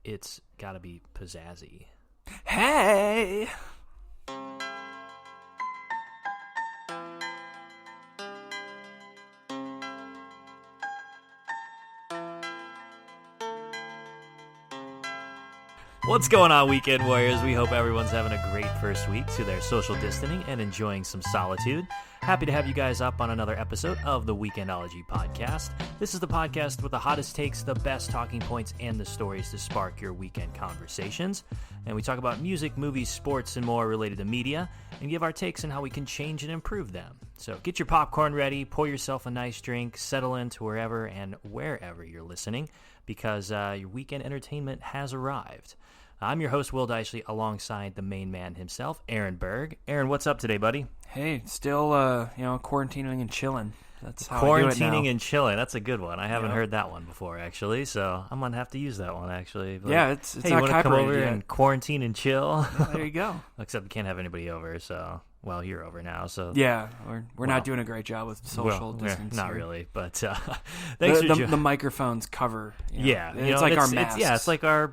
it's got to be pizzazzy. Hey! What's going on, Weekend Warriors? We hope everyone's having a great first week to their social distancing and enjoying some solitude. Happy to have you guys up on another episode of the Weekendology Podcast. This is the podcast with the hottest takes, the best talking points, and the stories to spark your weekend conversations. And we talk about music, movies, sports, and more related to media, and give our takes on how we can change and improve them. So get your popcorn ready, pour yourself a nice drink, settle into wherever and wherever you're listening, because your weekend entertainment has arrived. I'm your host, Will Dicely, alongside the main man himself, Aaron Berg. Aaron, what's up today, buddy? Hey, still, quarantining and chilling. That's how Quarantining I do it now. and chilling. That's a good one. I haven't heard that one before, actually, so I'm going to have to use that one, actually. Like, yeah, it's hey, not you want to come over yet. and quarantine and chill? Yeah, there you go. Except we can't have anybody over, so... Well, you're over now, so... Yeah, we're not doing a great job with social distance. Not here. really, but thanks for... The microphones cover. Yeah. It's like our masks. It's like our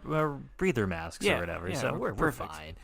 breather masks or whatever, yeah, so we're perfect. fine.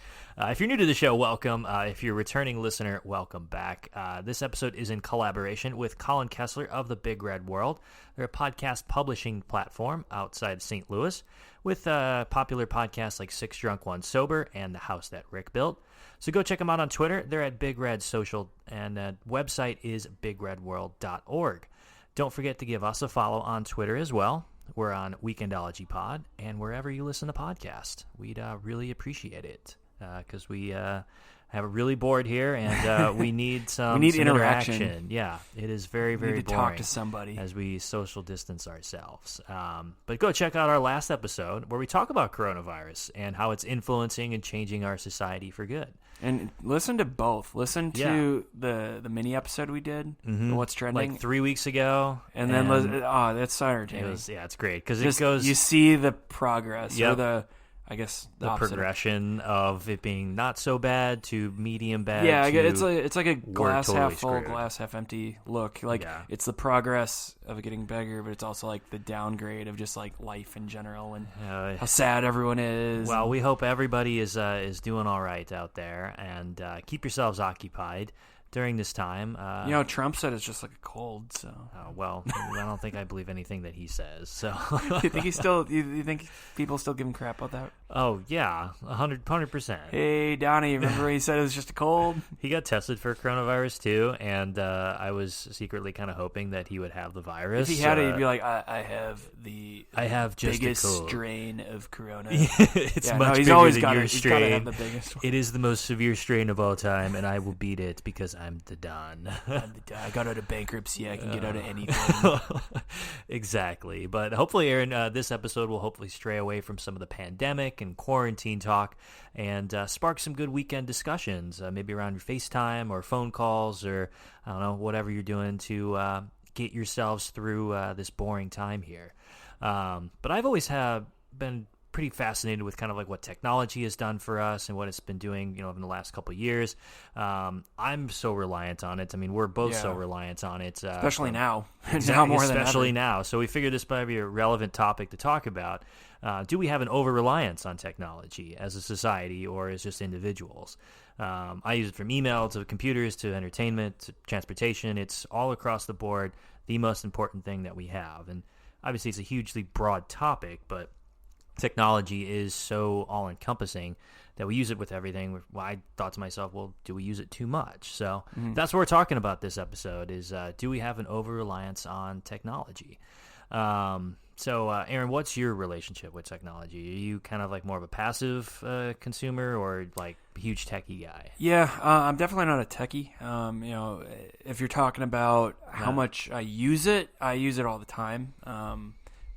If you're new to the show, welcome. If you're a returning listener, welcome back. This episode is in collaboration with Colin Kessler of the Big Red World. They're a podcast publishing platform outside St. Louis with popular podcasts like Six Drunk, One Sober and The House That Rick Built. So go check them out on Twitter. They're at Big Red Social, and website is bigredworld.org. Don't forget to give us a follow on Twitter as well. We're on Weekendology Pod, and wherever you listen to podcasts. We'd really appreciate it, because we have a really bored here, and we need some interaction. Yeah, it is very, very we need to boring talk to somebody as we social distance ourselves. But go check out our last episode where we talk about coronavirus and how it's influencing and changing our society for good. And listen to both. Listen to the mini episode we did, the What's Trending, like 3 weeks ago, and then that's so entertaining. It's great because it goes. You see the progress or the progression of it being not so bad to medium bad. Yeah, to it's like a glass totally half full, screwed. glass half empty look. Like it's the progress of it getting bigger, but it's also like the downgrade of just like life in general and how sad everyone is. Well, we hope everybody is doing all right out there, and keep yourselves occupied during this time. Trump said it's just like a cold, so... well, I don't think I believe anything that he says, so... You think you think people still give him crap about that? Oh, yeah, 100%. Hey, Donnie, remember when he said it was just a cold? He got tested for coronavirus, too, and I was secretly kind of hoping that he would have the virus. If he had it, he'd be like, I have just biggest a cold strain of corona. It's much he's bigger always than got your it. He's strain. gotta have the biggest one. It is the most severe strain of all time, and I will beat it because I'm the Don. I got out of bankruptcy. I can get out of anything. Exactly. But hopefully, Aaron, this episode will hopefully stray away from some of the pandemic and quarantine talk and spark some good weekend discussions, maybe around your FaceTime or phone calls or, I don't know, whatever you're doing to get yourselves through this boring time here. But I've always been pretty fascinated with kind of like what technology has done for us and what it's been doing, in the last couple of years. I'm so reliant on it. I mean, we're both so reliant on it. Especially now. Exactly, now more than ever. Especially now. So we figured this might be a relevant topic to talk about. Do we have an over-reliance on technology as a society or as just individuals? I use it from email to computers to entertainment to transportation. It's all across the board the most important thing that we have. And obviously it's a hugely broad topic, but technology is so all-encompassing that we use it with everything. Well, I thought to myself, well, do we use it too much? So that's what we're talking about this episode is, do we have an over-reliance on technology? So, Aaron, what's your relationship with technology? Are you kind of like more of a passive consumer or like a huge techie guy? Yeah, I'm definitely not a techie. If you're talking about how much I use it all the time.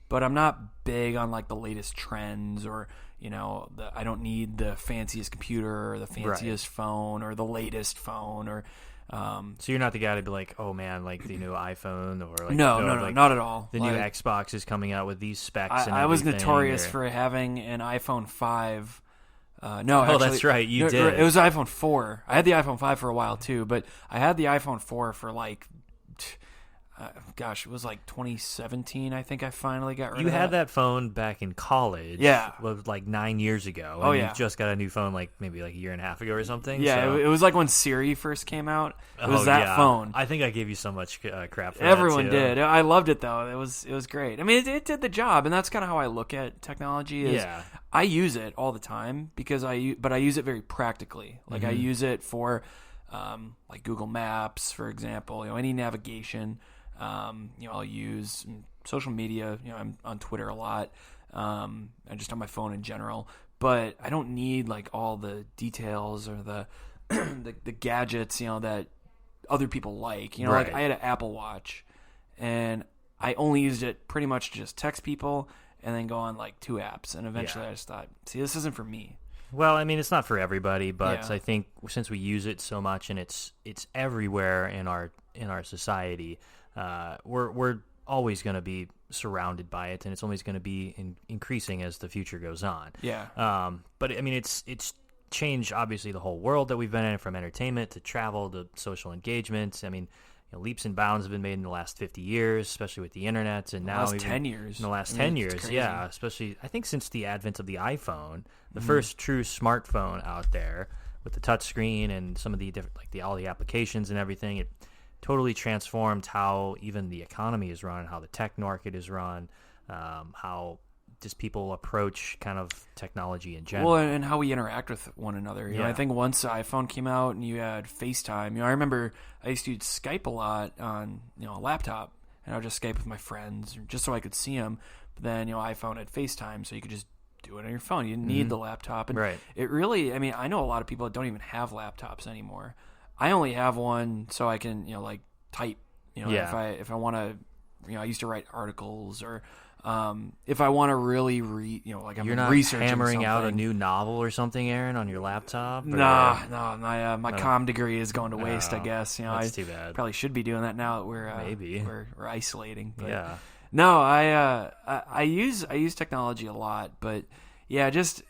But I'm not big on like the latest trends or, I don't need the fanciest computer or the fanciest phone or the latest phone or. So you're not the guy to be like, oh man, like the new iPhone or like no, like not at all. The new Xbox is coming out with these specs. I was notorious for having an iPhone 5. That's right, you did. It was iPhone 4. I had the iPhone 5 for a while too, but I had the iPhone 4 for like gosh, it was like 2017. I think I finally got rid of You that. had that phone back in college. Yeah. Was like 9 years ago. Oh, and yeah. You just got a new phone like maybe like a year and a half ago or something. Yeah, so. it was like when Siri first came out. It was that phone. I think I gave you so much crap for Everyone that too. did. I loved it though. It was great. I mean, it did the job, and that's kind of how I look at technology. Is Yeah. I use it all the time but I use it very practically. Like I use it for like Google Maps, for example. Any navigation. I'll use social media. I'm on Twitter a lot. And just on my phone in general. But I don't need like all the details or the the gadgets, that other people like. Right. Like I had an Apple Watch, and I only used it pretty much to just text people and then go on like 2 apps. And eventually I just thought, see, this isn't for me. Well, I mean, it's not for everybody, but Yeah. I think since we use it so much and it's everywhere in our society, we're always going to be surrounded by it, and it's always going to be increasing as the future goes on. Yeah. But I mean, it's changed obviously the whole world that we've been in, from entertainment to travel to social engagement. I mean, leaps and bounds have been made in the last 50 years, especially with the internet, and now last even 10 years. In the last I 10 mean, it's years, crazy. yeah, especially I think since the advent of the iPhone, the first true smartphone out there with the touch screen and some of the different all the applications and everything, it totally transformed how even the economy is run, how the tech market is run, how just people approach kind of technology in general. Well, and how we interact with one another. Yeah. I think once the iPhone came out and you had FaceTime, I remember I used to use Skype a lot on a laptop, and I would just Skype with my friends just so I could see them. But then iPhone had FaceTime, so you could just do it on your phone. You didn't need the laptop, and Right. it really. I mean, I know a lot of people that don't even have laptops anymore. I only have one so I can like type. Yeah. If I want to, I used to write articles or. If I want to really read, like I'm You're not researching hammering out a something. new novel or something, Aaron, on your laptop? Or- No, my comm degree is going to waste. I Oh, guess that's I too bad. probably should be doing that now that we're Maybe. we're isolating. But Yeah. no, I use technology a lot, but yeah, just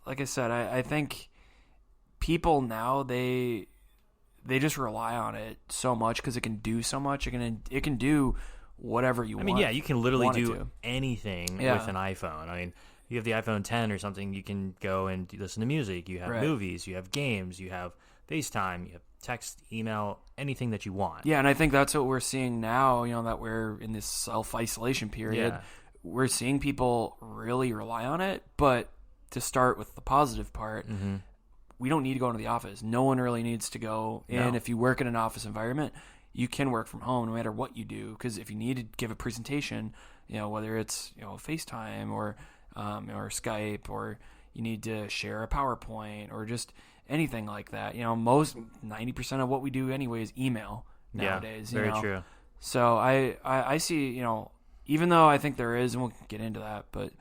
like I said, I think people now they just rely on it so much because it can do so much. It can do whatever you want. I mean, yeah, you can literally want it do to. anything Yeah. with an iPhone. I mean, you have the iPhone 10 or something, you can go and listen to music. You have Right. movies, you have games, you have FaceTime, you have text, email, anything that you want. Yeah, and I think that's what we're seeing now, that we're in this self-isolation period. Yeah. We're seeing people really rely on it, but to start with the positive part, we don't need to go into the office. No one really needs to go in. No. If you work in an office environment, you can work from home no matter what you do, because if you need to give a presentation, whether it's FaceTime or Skype, or you need to share a PowerPoint or just anything like that, most 90% of what we do anyway is email nowadays. Yeah, very true. So I see, even though I think there is, and we'll get into that, but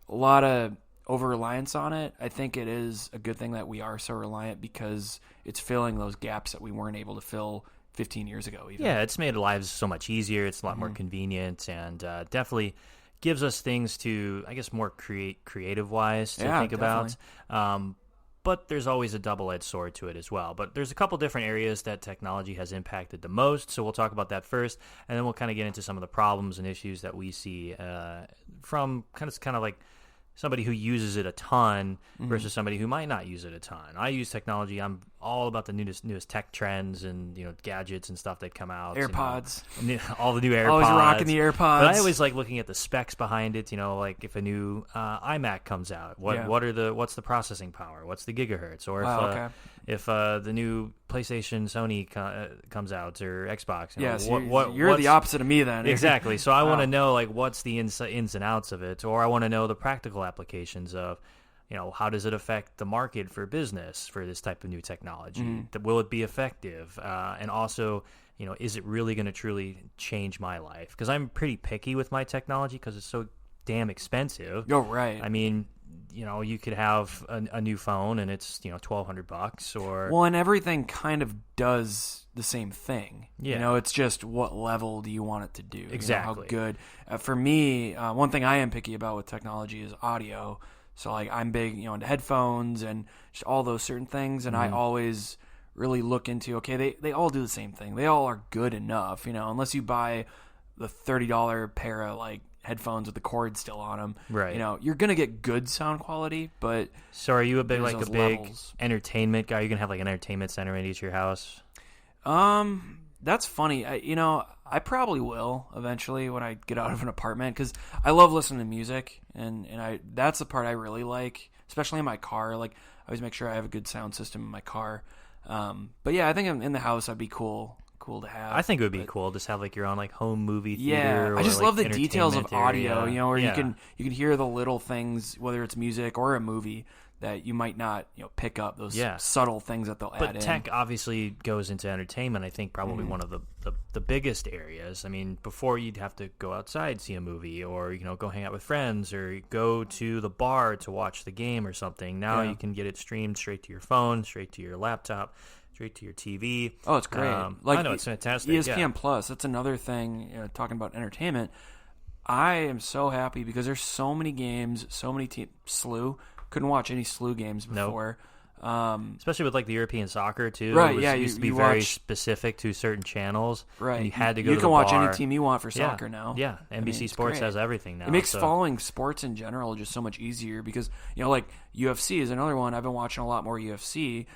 a lot of over-reliance on it, I think it is a good thing that we are so reliant, because it's filling those gaps that we weren't able to fill 15 years ago even. Yeah, it's made our lives so much easier. It's a lot more convenient, and definitely gives us things to, I guess, more creative-wise to think about. But there's always a double-edged sword to it as well. But there's a couple different areas that technology has impacted the most, so we'll talk about that first, and then we'll kind of get into some of the problems and issues that we see from kind of like somebody who uses it a ton versus somebody who might not use it a ton. I use technology. I'm all about the newest tech trends and gadgets and stuff that come out. AirPods. All the new AirPods. Always rocking the AirPods. But I always like looking at the specs behind it. Like if a new iMac comes out, what's the processing power? What's the gigahertz? Or if the new PlayStation, Sony comes out, or Xbox. Yes, you're you're the opposite of me then. Exactly. So I want to know what's the ins and outs of it, or I want to know the practical applications of, how does it affect the market for business for this type of new technology? Will it be effective? And also, is it really going to truly change my life? Because I'm pretty picky with my technology because it's so damn expensive. Oh, right. I mean, you could have a new phone and it's $1,200 or Well, and everything kind of does the same thing. Yeah. It's just what level do you want it to do? Exactly. How good. For me, one thing I am picky about with technology is audio. So like I'm big, into headphones and just all those certain things, and I always really look into, okay, they all do the same thing. They all are good enough, unless you buy the $30 pair of like headphones with the cord still on them. Right. You know, you're gonna get good sound quality, but so are you a big there's big levels. entertainment guy? You're gonna have like an entertainment center in each of your house? That's funny. I probably will eventually when I get out of an apartment, because I love listening to music, and that's the part I really like, especially in my car. Like, I always make sure I have a good sound system in my car. But yeah, I think in the house I'd be cool to have. I think it would be cool just have like your own like home movie theater. Yeah, or, I just like, love the details of audio. area. You know, where Yeah. you can hear the little things, whether it's music or a movie, that you might not pick up, those subtle things that they'll add in. But tech obviously goes into entertainment. I think probably one of the biggest areas. I mean, before you'd have to go outside, see a movie, or go hang out with friends, or go to the bar to watch the game or something. Now you can get it streamed straight to your phone, straight to your laptop, straight to your TV. Oh, it's great. I know, it's fantastic. ESPN Plus, that's another thing, talking about entertainment. I am so happy because there's so many games, so many teams. SLU. Couldn't watch any SLU games before. Especially with like the European soccer too. Right, It used to be very specific to certain channels. Right. And you had to go You to can the watch bar. any team you want for soccer now. Yeah. NBC Sports has everything now. It makes following sports in general just so much easier because, like UFC is another one. I've been watching a lot more UFC.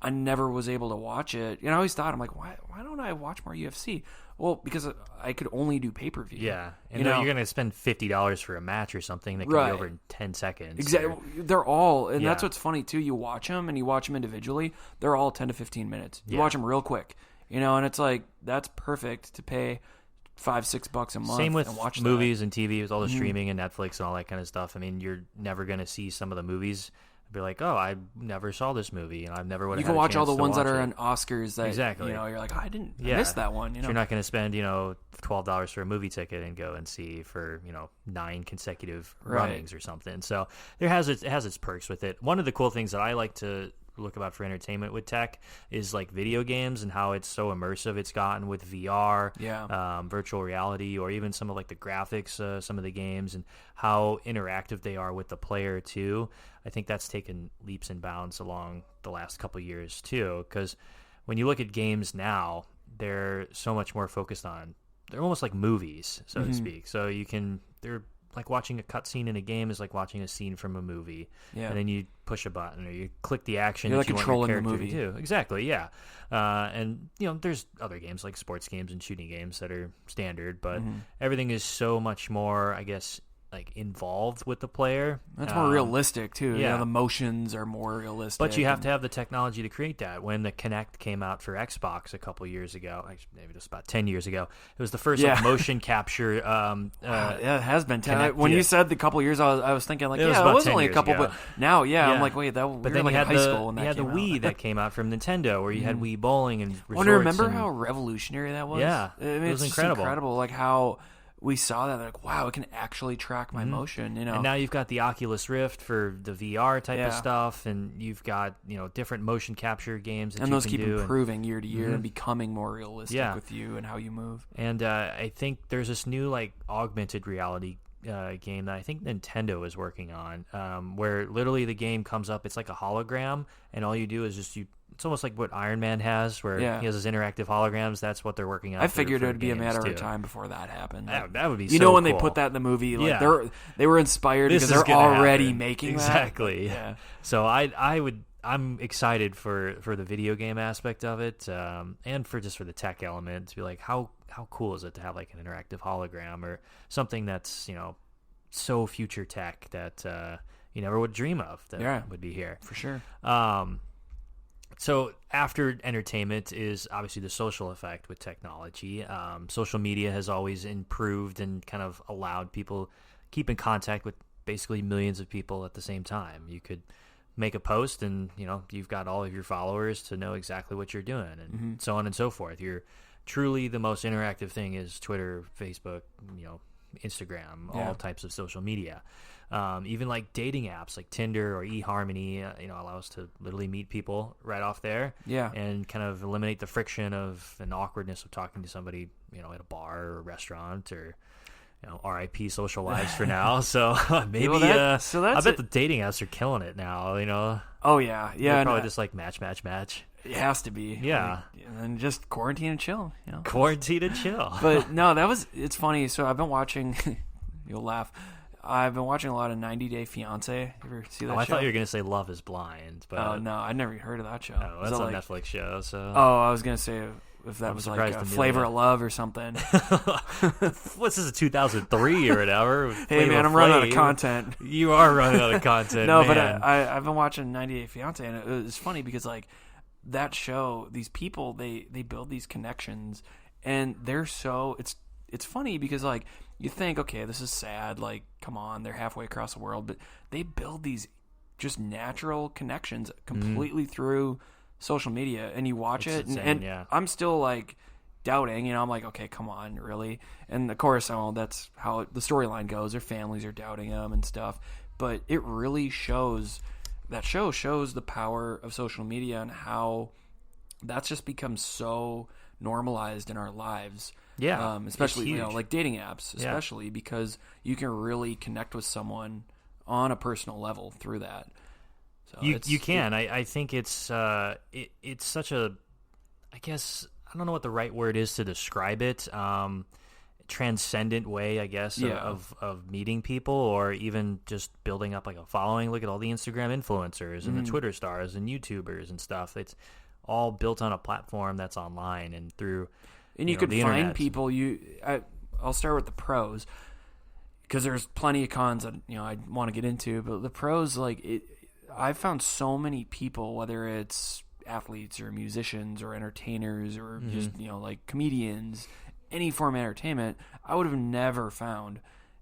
I never was able to watch it. I always thought, I'm like, why don't I watch more UFC? Well, because I could only do pay-per-view. Yeah. And you're going to spend $50 for a match or something that could be over in 10 seconds. Exactly. They're all, and that's what's funny too. You watch them and you watch them individually. They're all 10 to 15 minutes. You watch them real quick, and it's like, that's perfect to pay $5-6 a month. Same with and watch movies and TV, with all the streaming and Netflix and all that kind of stuff. I mean, you're never going to see some of the movies. Be like, oh, I never saw this movie, and I've never would have. You can watch all the ones that are on Oscars. That you're like, oh, I missed that one. You're not going to spend $12 for a movie ticket and go and see for 9 consecutive runnings or something. So it has its perks with it. One of the cool things that I like to look about for entertainment with tech is like video games and how it's so immersive it's gotten with VR, virtual reality, or even some of like the graphics, some of the games, and how interactive they are with the player too. I think that's taken leaps and bounds along the last couple of years too, because when you look at games now, they're so much more focused on, they're almost like movies, so to speak. So they're like watching a cutscene in a game is like watching a scene from a movie. Yeah. And then you push a button or you click the action You're that you want your character the movie. to do. Exactly, yeah. And there's other games like sports games and shooting games that are standard, but everything is so much more, I guess, like involved with the player. That's more realistic too. Yeah, the motions are more realistic. But you have to have the technology to create that. When the Kinect came out for Xbox a couple years ago, maybe just about 10 years ago, it was the first motion capture. Yeah, it has been 10. Kinect, when you said the couple years, I was thinking like, it was only a couple, ago. But now, I'm like, wait, but then like you had high school when that you had the Wii that came out from Nintendo, where you had Wii bowling and resorts. Remember how revolutionary that was? Yeah, it was incredible. Like how we saw that, like, wow, it can actually track my motion, And now you've got the Oculus Rift for the VR type of stuff, and you've got, different motion capture games that and you those can keep do. improving year to year and becoming more realistic with you and how you move. And I think there's this new, like, augmented reality game that I think Nintendo is working on, where literally the game comes up, it's like a hologram, and all you do is just it's almost like what Iron Man has, where he has his interactive holograms. That's what they're working on. I figured it would be a matter of time before that happened. That would be when cool. they put that in the movie, like they were inspired because they're already making that. Exactly. Yeah. So I'm excited for the video game aspect of it, and for the tech element, to be like, how cool is it to have like an interactive hologram or something that's so future tech that you never would dream of that would be here for sure. So after entertainment is obviously the social effect with technology. Social media has always improved and kind of allowed people keep in contact with basically millions of people at the same time. You could make a post and, you've got all of your followers to know exactly what you're doing and so on and so forth. You're truly the most interactive thing is Twitter, Facebook, Instagram, all types of social media. Even like dating apps like Tinder or eHarmony, allow us to literally meet people right off there. Yeah. And kind of eliminate the friction of an awkwardness of talking to somebody, at a bar or a restaurant or RIP social lives for now. So maybe that's I bet the dating apps are killing it now. Oh yeah, they're probably just like match. It has to be. Yeah, and just quarantine and chill. Quarantine and chill. But no, it's funny. So I've been watching. You'll laugh. I've been watching a lot of 90 Day Fiancé. You ever see that show? I thought you were gonna say Love Is Blind. But oh no, I never heard of that show. Oh, that's a Netflix show. So I was gonna say if that was like a Flavor of Love or something. What's this, 2003 or whatever? Hey man, I'm running out of content. You are running out of content. No, man. but I've been watching 90 Day Fiancé, and it's funny because like that show, these people they build these connections, and they're so it's funny because like you think, okay, this is sad, like come on, they're halfway across the world, but they build these just natural connections completely through social media, and you watch it, and I'm still like doubting, I'm like, okay, come on, really? And of course, that's how the storyline goes. Their families are doubting them and stuff, but it really shows. That show shows the power of social media and how that's just become so normalized in our lives. Yeah, especially like dating apps, especially because you can really connect with someone on a personal level through that. So you can. I think it's such a, I guess, I don't know what the right word is to describe it. Transcendent way, I guess, of meeting people, or even just building up like a following. Look at all the Instagram influencers and the Twitter stars and YouTubers and stuff. It's all built on a platform that's online and through. And you could find internet. people. I'll start with the pros because there's plenty of cons that I want to get into, but the pros, like I've found so many people, whether it's athletes or musicians or entertainers or just like comedians, any form of entertainment, I would have never found.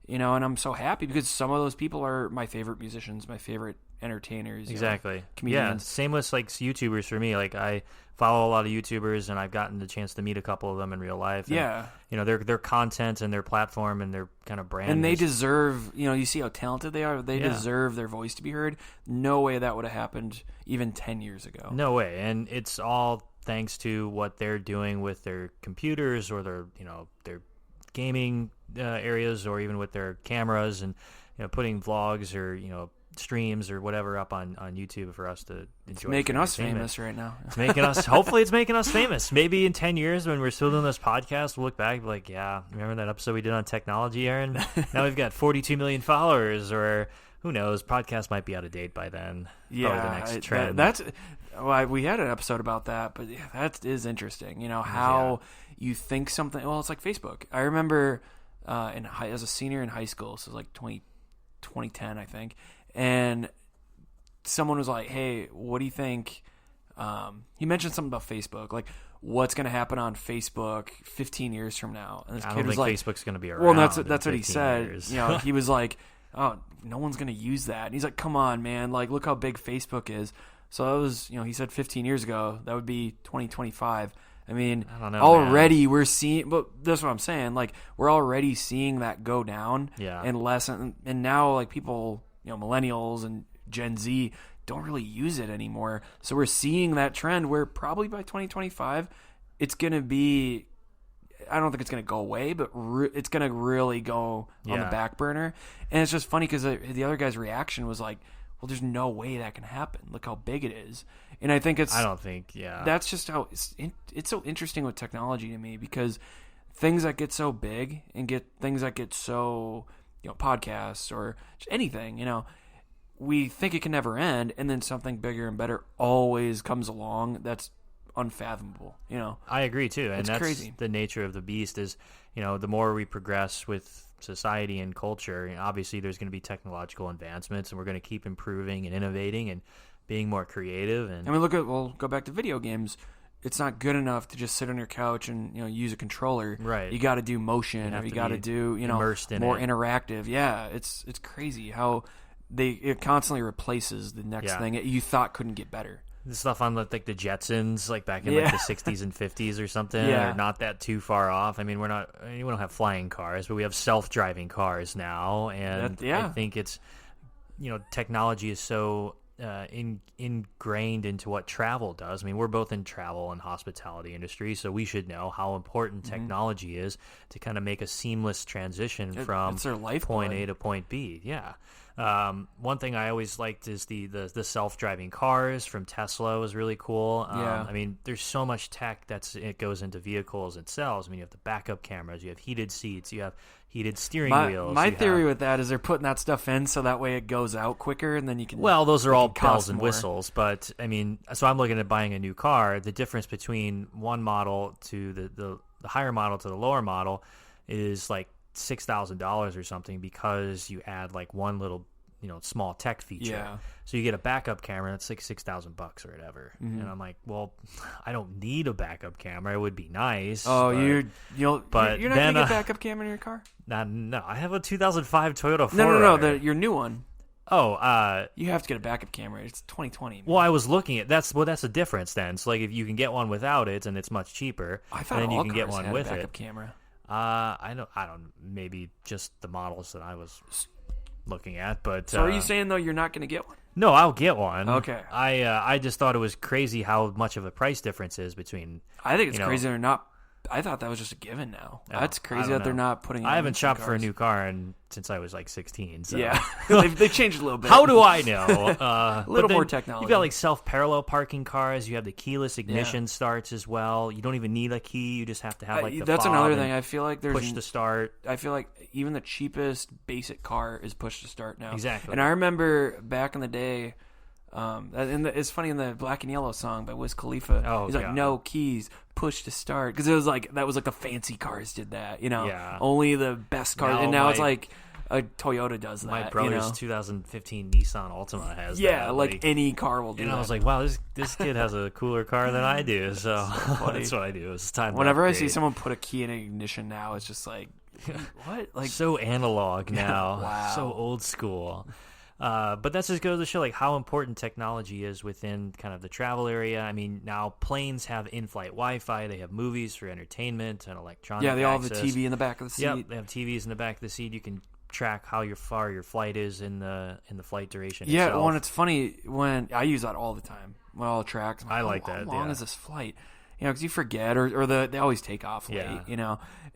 And I'm so happy because some of those people are my favorite musicians, my favorite entertainers. Exactly. Comedians. Yeah. Same with like YouTubers for me. Like I follow a lot of YouTubers, and I've gotten the chance to meet a couple of them in real life. And, their content and their platform and their kind of brand. And they deserve, you see how talented they are. They deserve their voice to be heard. No way that would have happened even 10 years ago. No way. And it's all thanks to what they're doing with their computers or their gaming areas, or even with their cameras, and putting vlogs or streams or whatever up on YouTube for us to enjoy. It's making us famous right now. It's making us. Hopefully, it's making us famous. Maybe in 10 years, when we're still doing this podcast, we'll look back and be like, yeah, remember that episode we did on technology, Aaron? Now we've got 42 million followers, or who knows? Podcast might be out of date by then. Yeah, probably the next trend. We had an episode about that, but that is interesting. How you think something. Well, it's like Facebook. I remember as a senior in high school, so it was like 2010, I think, and someone was like, "Hey, what do you think?" He mentioned something about Facebook, like what's going to happen on Facebook 15 years from now. And this kid was like, Facebook's going to be around. Well, that's what he said. Years. He was like, "Oh, no one's going to use that." And he's like, "Come on, man! Like, look how big Facebook is." So that was, he said 15 years ago. That would be 2025. I mean, I don't know, already we're seeing, but that's what I'm saying. Like, we're already seeing that go down, and less, and now like people, millennials and Gen Z don't really use it anymore. So we're seeing that trend where probably by 2025, it's going to be. I don't think it's going to go away, but it's going to really go on the back burner. And it's just funny because the other guy's reaction was like, well, there's no way that can happen. Look how big it is. And I think that's just how it's so interesting with technology to me, because things that get so big and things that get so, podcasts or anything, we think it can never end. And then something bigger and better always comes along. That's unfathomable, I agree too. And that's crazy. The nature of the beast is, the more we progress with society and culture, obviously there's going to be technological advancements, and we're going to keep improving and innovating and being more creative. And I mean, go back to video games. It's not good enough to just sit on your couch and use a controller. Right. You got to do motion, or you got to do immersed in more it. Interactive. Yeah, it's crazy how it constantly replaces the next thing you thought couldn't get better. The stuff on like the Jetsons, like back in like the 60s and 50s or something, are not that too far off. I mean, we don't have flying cars, but we have self-driving cars now, and I think it's, technology is so ingrained into what travel does. I mean, we're both in travel and hospitality industry, so we should know how important technology is to kind of make a seamless transition from point A to point B. Yeah. One thing I always liked is the self-driving cars from Tesla was really cool. I mean, there's so much tech it goes into vehicles themselves. I mean, you have the backup cameras, you have heated seats, you have heated steering wheels. My theory with that is they're putting that stuff in so that way it goes out quicker and then you can. Well, those are all bells and whistles, but I mean, so I'm looking at buying a new car. The difference between one model to the higher model to the lower model is like $6,000 or something because you add like one little small tech feature. Yeah. So you get a backup camera that's like $6,000 or whatever. And I'm like, well, I don't need a backup camera. It would be nice. Oh, you're not going to get a backup camera in your car? No, I have a 2005 Toyota 4Runner. No, your new one. Oh, you have to get a backup camera. It's 2020. Man. Well, I was looking at that's the difference then. So like if you can get one without it and it's much cheaper, I thought and then all you can get cars one had with a backup it. Camera. I don't maybe just the models that I was looking at, but so are you saying though you're not going to get one? No, I'll get one. Okay. I just thought it was crazy how much of a price difference is between. I think it's crazy they're not. I thought that was just a given now. That's crazy that they're not putting. I haven't shopped for a new car since I was like 16. So. Yeah, they've changed a little bit. How do I know? A little more technology. You've got like self-parallel parking cars. You have the keyless ignition starts as well. You don't even need a key. You just have to have like the that's fob another thing. I feel like there's push to start. I feel like even the cheapest basic car is push to start now. Exactly. And I remember back in the day. It's funny in the Black and Yellow song by Wiz Khalifa. He's like, no keys, push to start, because it was like that was like the fancy cars did that, only the best cars. And now it's like a Toyota does that. My brother's 2015 Nissan Altima has that. Yeah, like any car will do that. And I was like, wow, this kid has a cooler car than I do. So that's what I do. It's time. Whenever I see someone put a key in an ignition now, it's just like, what? Like so analog now. Wow. So old school. But that just goes to show like how important technology is within kind of the travel area. I mean, now planes have in-flight Wi-Fi. They have movies for entertainment and electronic they all have access. the TV in the back of the seat. Yep, they have TVs in the back of the seat. You can track how far your flight is in the flight duration. Yeah, itself. well, and it's funny when I use that all the time. When all tracks, I like that. How long is this flight? Because you forget, or they always take off late.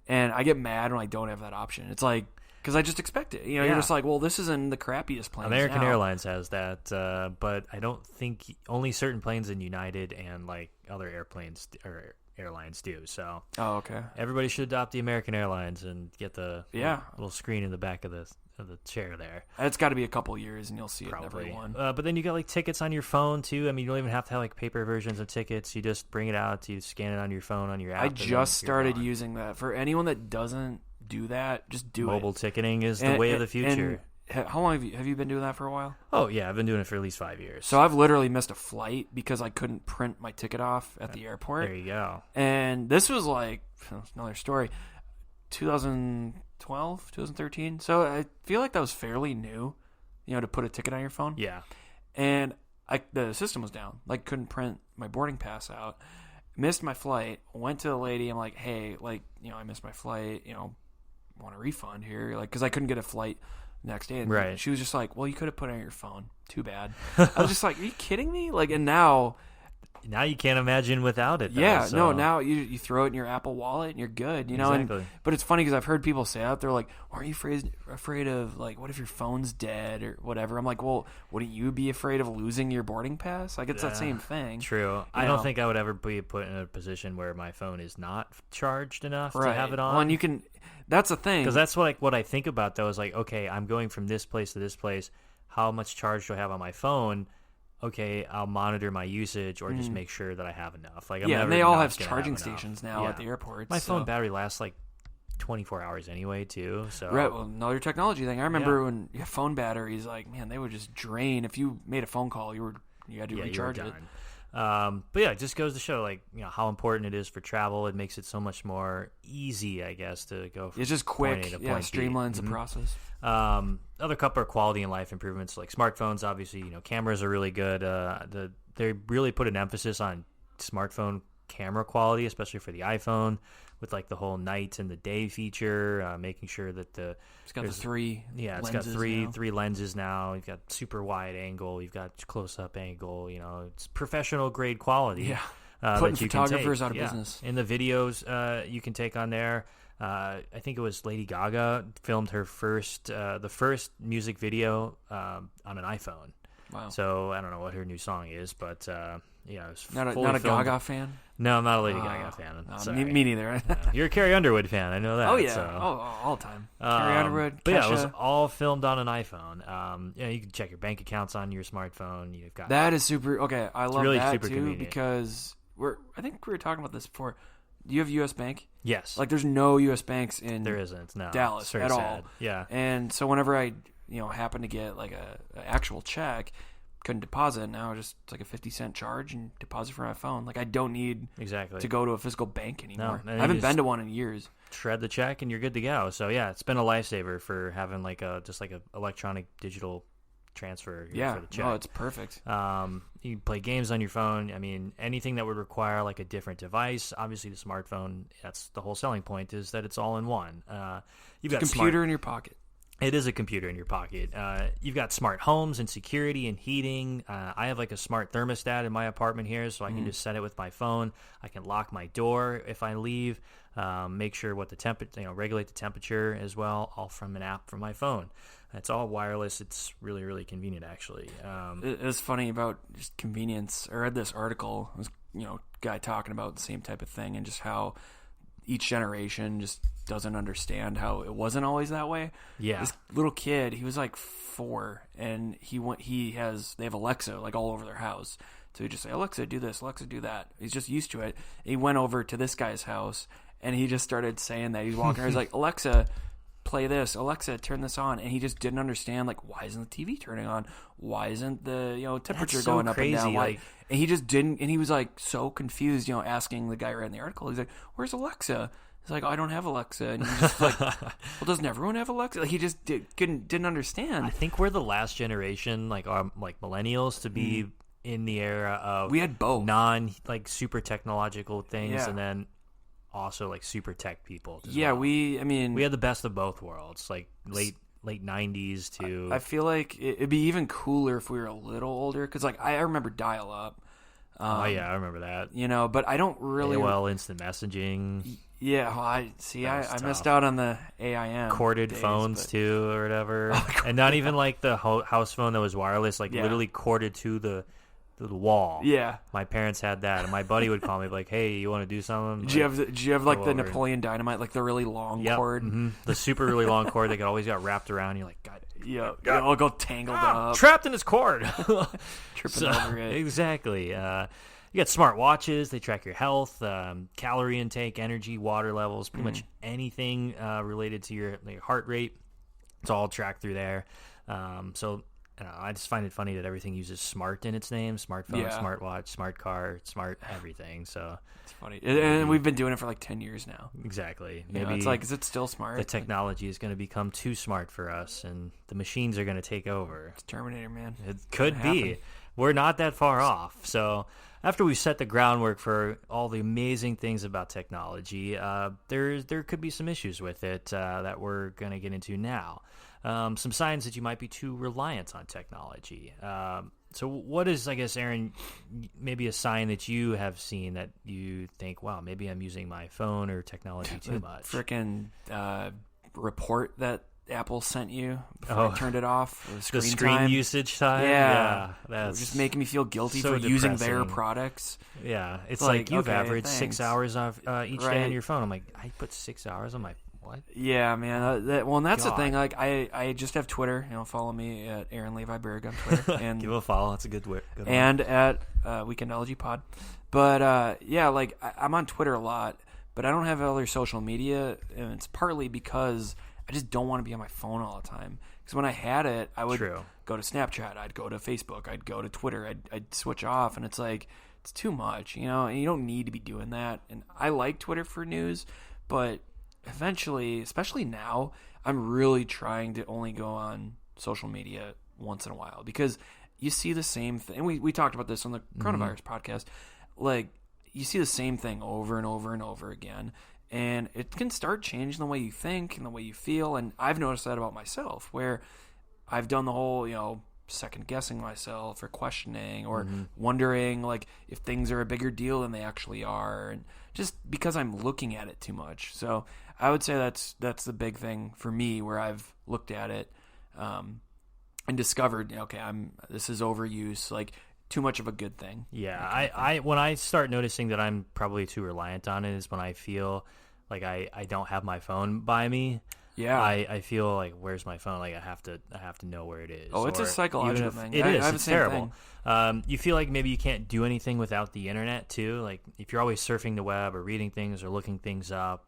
And I get mad when I don't have that option. It's like. Because I just expect it. You're just like, well, this isn't the crappiest plane. American Airlines has that, but I don't think only certain planes in United and like other airplanes or airlines do. So, okay. Everybody should adopt the American Airlines and get the little screen in the back of the chair there. It's got to be a couple years, and you'll see Probably. it in every one. But then you got like tickets on your phone too. I mean, you don't even have to have like paper versions of tickets. You just bring it out, you scan it on your phone on your app. I just started using that. For anyone that doesn't do that, just do Mobile ticketing is the way of the future. How long have you been doing that for a while? Oh yeah, I've been doing it for at least 5 years. So I've literally missed a flight because I couldn't print my ticket off at the airport. There you go. And this was like another story, 2012, 2013. So I feel like that was fairly new, to put a ticket on your phone. Yeah. And the system was down. Like couldn't print my boarding pass out. Missed my flight. Went to the lady. I'm like, hey, I missed my flight. Want a refund here, because I couldn't get a flight the next day. And right. She was just like, well, you could have put it on your phone. Too bad. I was just like, are you kidding me? And now you can't imagine without it. Yeah, no. Now you throw it in your Apple Wallet and you're good. Exactly. But it's funny because I've heard people say that they're like, well, "Are you afraid of what if your phone's dead or whatever?" I'm like, well, wouldn't you be afraid of losing your boarding pass? It's that same thing. True. I don't think I would ever be put in a position where my phone is not charged enough to have it on. Well, and you can. That's the thing. Because that's what I think about though is like, okay, I'm going from this place to this place. How much charge do I have on my phone? Okay, I'll monitor my usage or just make sure that I have enough. And they all have charging stations now at the airports. My phone battery lasts 24 hours anyway, too. So right, well, another technology thing. I remember when phone batteries, they would just drain. If you made a phone call, you had to recharge it. But yeah, it just goes to show how important it is for travel. It makes it so much more easy, I guess, to go from it's just quick. point A to point B. Streamlines the process. Other couple of quality and life improvements like smartphones. Obviously, cameras are really good. They really put an emphasis on smartphone camera quality, especially for the iPhone, with like the whole night and the day feature, making sure that it's got the three it's got three lenses now. You've got super wide angle, you've got close up angle. It's professional grade quality. Yeah, putting photographers out of business. In the videos you can take on there. I think it was Lady Gaga filmed her the first music video on an iPhone. Wow. So I don't know what her new song is, but it was not a Gaga fan. No, I'm not a Lady Gaga fan. Me neither. You're a Carrie Underwood fan. I know that. Oh yeah, so. All the time. Carrie Underwood. But Kesha. yeah, it was all filmed on an iPhone. You can check your bank accounts on your smartphone. You've got that is super. Okay, I love really that super too convenient. because I think we were talking about this before. Do you have U.S. Bank? Yes. Like, there's no U.S. banks in there isn't. No, Dallas at all. Yeah. And so whenever I happen to get like a actual check, couldn't deposit. Now it's just like a 50-cent charge and deposit from my phone. Like, I don't need to go to a physical bank anymore. No, I haven't been to one in years. Shred the check and you're good to go. So yeah, it's been a lifesaver for having like a electronic digital transfer for the check. No, it's perfect. You can play games on your phone. I mean, anything that would require like a different device. Obviously, the smartphone. That's the whole selling point, is that it's all in one. You've got a computer in your pocket. It is a computer in your pocket. You've got smart homes and security and heating. I have like a smart thermostat in my apartment here, so I can just set it with my phone. I can lock my door if I leave. Make sure what the temperature, regulate the temperature as well, all from an app from my phone. It's all wireless. It's really, really convenient, actually. It's funny about just convenience. I read this article. It was, guy talking about the same type of thing and just how each generation just doesn't understand how it wasn't always that way. Yeah. This little kid, he was like 4, and they have Alexa like all over their house. So he just say, Alexa, do this, Alexa, do that. He's just used to it. He went over to this guy's house, and he just started saying that. He's walking around, he's like, Alexa, play this, Alexa, turn this on. And he just didn't understand, like, why isn't the TV turning on? Why isn't the temperature going up and down? Why? And he just didn't, and he was like so confused, asking the guy right in the article. He's like, where's Alexa? He's like, I don't have Alexa. And he's just like, well, doesn't everyone have Alexa? Like, he just didn't understand. I think we're the last generation, like millennials, to be in the era of we had both super technological things, and then also like super tech people. Yeah, well. we had the best of both worlds, like late 90s to. I feel like it'd be even cooler if we were a little older, because like I remember dial up. Oh yeah, I remember that. But I don't really. AOL instant messaging. Yeah, I missed out on the AIM corded days, phones too, or whatever, and not even like the house phone that was wireless, like literally corded to the wall. Yeah, my parents had that, and my buddy would call me like, "Hey, you want to do something?" Did you have like the Napoleon Dynamite, like the really long cord? Mm-hmm. The super really long cord that always got wrapped around. You're like, God. Yeah, I'll go tangled up, trapped in this cord, tripping over it. Exactly. You got smart watches. They track your health, calorie intake, energy, water levels, pretty much anything related to your heart rate. It's all tracked through there. I just find it funny that everything uses smart in its name. Smartphone, smartwatch, smart car, smart everything. So it's funny. And we've been doing it for like 10 years now. Exactly. Maybe it's like, is it still smart? The technology is going to become too smart for us, and the machines are going to take over. It's Terminator, man. It could be. We're not that far off. So after we set the groundwork for all the amazing things about technology, there could be some issues with it that we're going to get into now. Some signs that you might be too reliant on technology. So what is, I guess, Aaron, maybe a sign that you have seen that you think, wow, maybe I'm using my phone or technology too much? Frickin' report that Apple sent you before I turned it off. The screen usage time? Yeah. That's just making me feel guilty for depressing. using their products. Yeah. It's like you've averaged 6 hours off each day on your phone. I'm like, I put 6 hours on my what? Yeah, man. And that's the thing. Like, I just have Twitter. Follow me at Aaron Levi Berg on Twitter. And give a follow. That's a good one. And at Weekendology Pod. But like I'm on Twitter a lot, but I don't have other social media, and it's partly because I just don't want to be on my phone all the time. Because when I had it, I would go to Snapchat, I'd go to Facebook, I'd go to Twitter, I'd switch off, and it's like it's too much, and you don't need to be doing that. And I like Twitter for news, but eventually, especially now, I'm really trying to only go on social media once in a while, because you see the same thing. And we talked about this on the coronavirus podcast. Like, you see the same thing over and over and over again, and it can start changing the way you think and the way you feel. And I've noticed that about myself, where I've done the whole, second guessing myself or questioning or wondering like if things are a bigger deal than they actually are, and just because I'm looking at it too much. So I would say that's the big thing for me, where I've looked at it and discovered, okay, this is overuse, like too much of a good thing. Yeah, I when I start noticing that I'm probably too reliant on it is when I feel like I don't have my phone by me. Yeah, I feel like, where's my phone? Like I have to know where it is. Oh, it's a psychological thing. It is. It's terrible. Thing. You feel like maybe you can't do anything without the internet too. Like if you're always surfing the web or reading things or looking things up,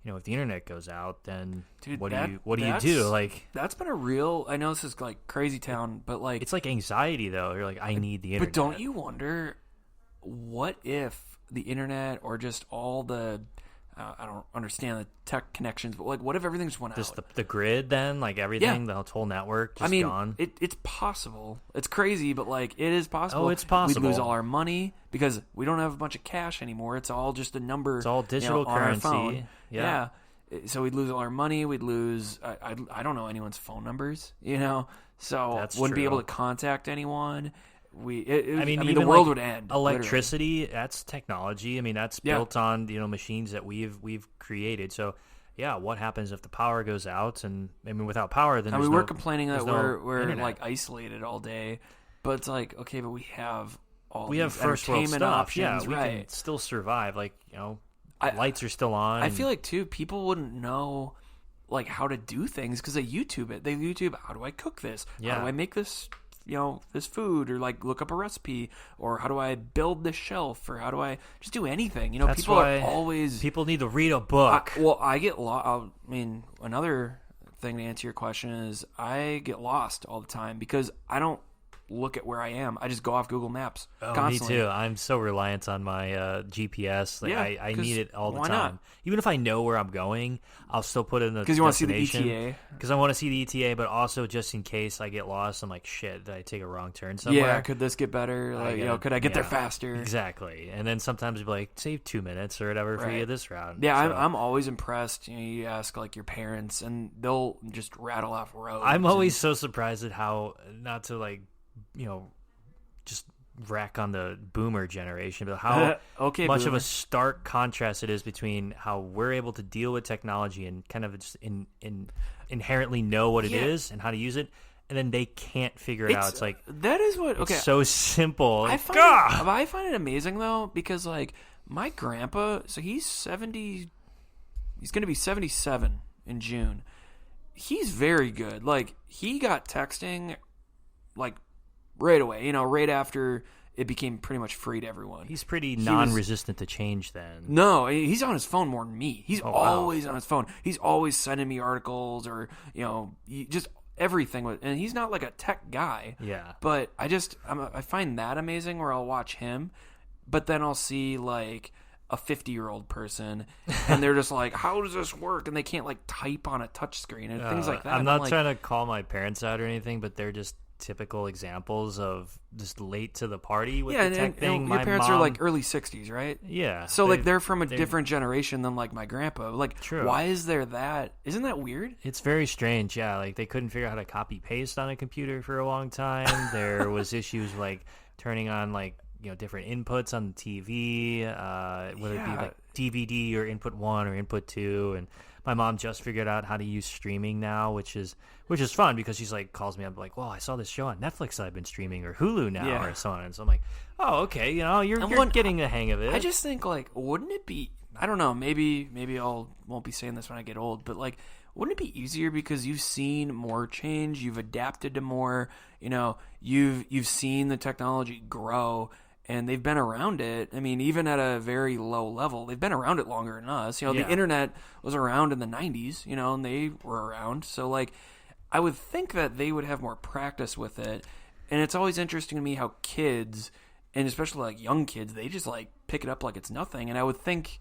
if the internet goes out, then dude, what do you do? Like that's been a real. I know this is like crazy town, but like it's like anxiety though. You're like, I need the internet. But don't you wonder, what if the internet or just all the I don't understand the tech connections, but like, what if everything just went out? Just the grid then? Like everything, the whole network just gone? It's possible. It's crazy, but like, it is possible. Oh, it's possible. We'd lose all our money because we don't have a bunch of cash anymore. It's all just a number. It's all digital currency. On our phone. Yeah. So we'd lose all our money. We'd lose, I don't know anyone's phone numbers, so That's wouldn't be true. able to contact anyone. Even the world like would end. Electricity, that's technology. I mean, that's built on machines that we've created. So, yeah, what happens if the power goes out? And I mean, without power, then we're complaining that we're internet. like isolated all day, but it's like, okay, but we have first world entertainment stuff. options. Yeah, we can still survive. Like lights are still on. I feel like too, people wouldn't know like how to do things because they YouTube it. They YouTube, how do I cook this? Yeah. How do I make this? This food, or like look up a recipe, or how do I build this shelf, or how do I just do anything? That's people why are always people need to read a book. I get lost. I mean, another thing to answer your question is I get lost all the time because I don't look at where I am. I just go off Google Maps constantly. Me too. I'm so reliant on my GPS. Like I need it all the time. Not? Even if I know where I'm going, I'll still put in the because you want to see the ETA. Because I want to see the ETA, but also just in case I get lost, I'm like, shit, did I take a wrong turn somewhere? Yeah, could this get better? Like, could I get there faster? Exactly. And then sometimes you'll be like, save 2 minutes or whatever for you this route. Yeah, so, I'm always impressed. You ask like your parents, and they'll just rattle off roads. I'm always so surprised at how, not to like, just rack on the boomer generation, but how much of a stark contrast it is between how we're able to deal with technology and kind of just inherently know what it is and how to use it, and then they can't figure it out. It's like, that is what it's so simple. I find it amazing though, because like my grandpa, so he's 70, he's going to be 77 in June. He's very good. Like he got texting like right away, right after it became pretty much free to everyone. He's pretty non-resistant to change then. No, he's on his phone more than me. He's always on his phone. He's always sending me articles or, just everything. And he's not like a tech guy. Yeah. But I find that amazing where I'll watch him, but then I'll see like a 50-year-old person and they're just like, how does this work? And they can't like type on a touchscreen and things like that. I'm not trying to call my parents out or anything, but they're just typical examples of just late to the party with the tech thing. And your parents are like early 60s, right? Yeah. So like they're from a different generation than like my grandpa. Like, true. Why is there that? Isn't that weird? It's very strange. Yeah, like they couldn't figure out how to copy paste on a computer for a long time. There was issues like turning on like different inputs on the TV, whether it be like DVD or input 1 or input 2, and my mom just figured out how to use streaming now, which is fun because she's like calls me up like, well, I saw this show on Netflix that I've been streaming or Hulu now or so on, and so I'm like, oh, okay, you're getting the hang of it. I just think like, wouldn't it be? I don't know. Maybe won't be saying this when I get old, but like, wouldn't it be easier because you've seen more change, you've adapted to more, you've seen the technology grow. And they've been around it. I mean, even at a very low level, they've been around it longer than us. The internet was around in the 90s, and they were around. So, like, I would think that they would have more practice with it. And it's always interesting to me how kids, and especially, like, young kids, they just, like, pick it up like it's nothing. And I would think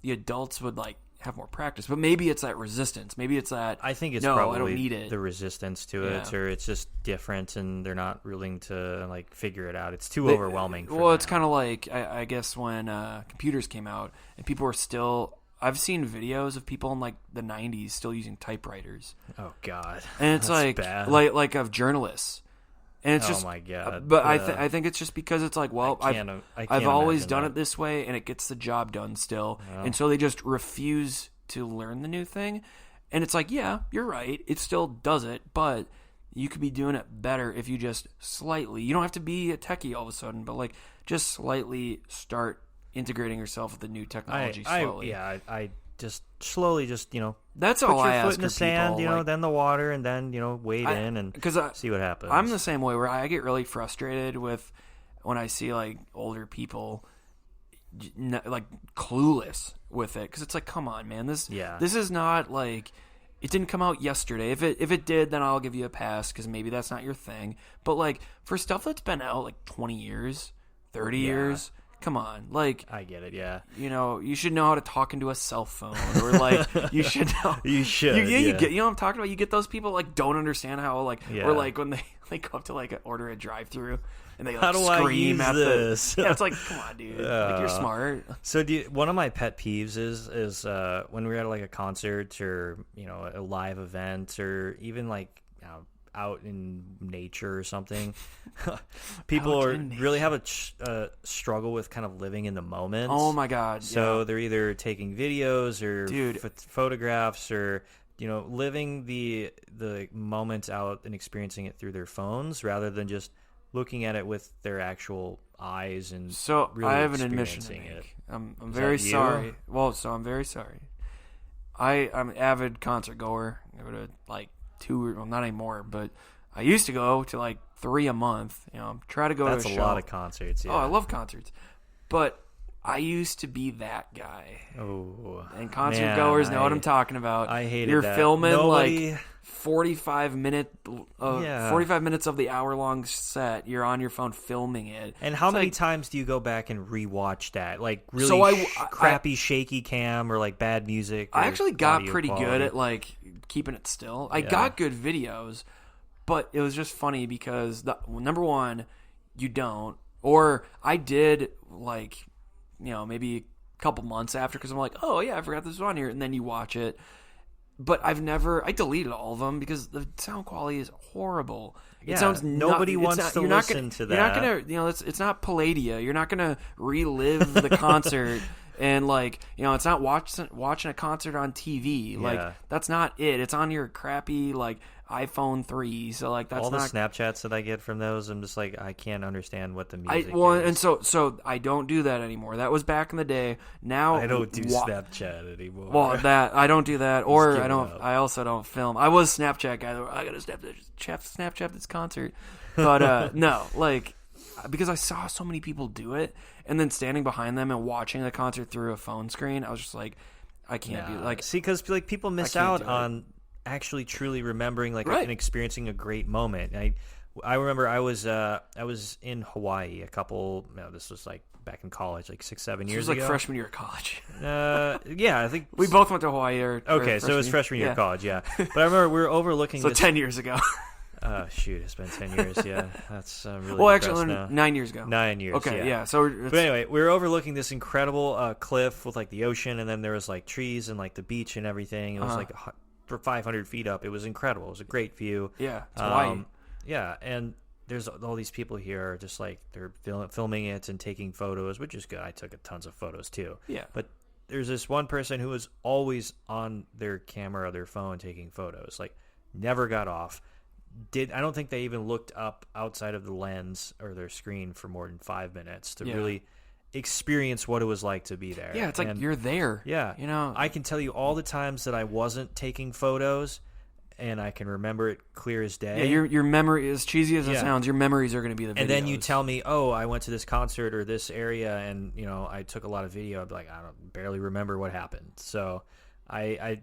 the adults would, like, have more practice. But maybe it's that resistance. Maybe it's that, I think it's no, probably I don't need it. the resistance to it, or it's just different and they're not willing to like figure it out. It's too overwhelming for them. It's kind of like, I guess when computers came out and people were still... I've seen videos of people in like the 90s still using typewriters. Oh God. And it's That's like bad. like of journalists. And it's just, oh my God. But I think it's just because it's like, well, I can't I've always imagine done that. it this way, and it gets the job done still. Well. And so they just refuse to learn the new thing. And it's like, yeah, you're right. It still does it, but you could be doing it better if you just slightly. You don't have to be a techie all of a sudden, but like just slightly start integrating yourself with the new technology slowly. I just slowly just, That's put all your I foot ask in the of sand, people, like, then the water, and then, wade in and see what happens. I'm the same way where I get really frustrated with when I see like older people like clueless with it, because it's like, come on, man, this is not like, it didn't come out yesterday. If it did, then I'll give you a pass because maybe that's not your thing. But like for stuff that's been out like 20 years, 30 years. Come on, like, I get it, yeah. You should know how to talk into a cell phone, or like you should know. You should. You get, what I'm talking about. You get those people like don't understand how like, or like when they go up to like order a drive-through and they like how do scream I use at this? Yeah, it's like, come on, dude, like you're smart. So one of my pet peeves is when we're at like a concert or a live event or even like out in nature or something, people really have a struggle with kind of living in the moment. Oh my God. So they're either taking videos or photographs or living the moment out and experiencing it through their phones rather than just looking at it with their actual eyes. And so really I have an admission to make. I'm very sorry. Well, so I'm very sorry. I'm an avid concert goer. I go to like 2, well, not anymore, but I used to go to like 3 a month. Try to go to a show. That's a lot of concerts. Yeah. Oh, I love concerts, but I used to be that guy. Oh, and concert goers know what I'm talking about. I hated You're that. filming like 45 minutes of the hour-long set. You're on your phone filming it. And how many times do you go back and rewatch that? Like really crappy shaky cam or like bad music? I actually got pretty good at like keeping it still. I got good videos, but it was just funny because number one, you don't, or I did like, maybe a couple months after because I'm like, oh yeah, I forgot this was on here, and then you watch it. But I deleted all of them because the sound quality is horrible. Yeah, it sounds nobody wants to listen to that. You're not gonna, it's not Palladia. You're not gonna relive the concert. And like, it's not watching a concert on TV. Yeah. Like that's not it. It's on your crappy like iPhone 3. So like that's all the not... Snapchats that I get from those. I'm just like, I can't understand what the music is. And so I don't do that anymore. That was back in the day. Now I don't do Snapchat anymore. Well, I don't do that, or I don't. I also don't film. I was Snapchat guy. I got to Snapchat this concert, but no, like because I saw so many people do it, and then standing behind them and watching the concert through a phone screen, I was just like, I can't be like. See, because like people miss out on actually truly remembering like and experiencing a great moment. I remember I was in Hawaii this was like back in college, like 6-7 years ago. It was like freshman year of college. Yeah, I think we both went to Hawaii. Okay, so it was freshman year of college, yeah. But I remember we were overlooking. So 10 years ago. Oh shoot! It's been 10 years. Yeah, that's really. Well, actually, 9 years ago. 9 years. Okay, yeah. So, but anyway, we were overlooking this incredible cliff with like the ocean, and then there was like trees and like the beach and everything. It was like for 500 feet up. It was incredible. It was a great view. Yeah, it's Hawaii. Yeah, and there's all these people here, just like they're filming it and taking photos, which is good. I took tons of photos too. Yeah, but there's this one person who was always on their camera or their phone taking photos. Like never got off. I don't think they even looked up outside of the lens or their screen for more than 5 minutes to really experience what it was like to be there. Yeah, it's like you're there. Yeah. I can tell you all the times that I wasn't taking photos, and I can remember it clear as day. Yeah, your memory, as cheesy as it sounds, your memories are going to be the videos. And then you tell me, oh, I went to this concert or this area, and I took a lot of video. I'd be like, I don't barely remember what happened. So I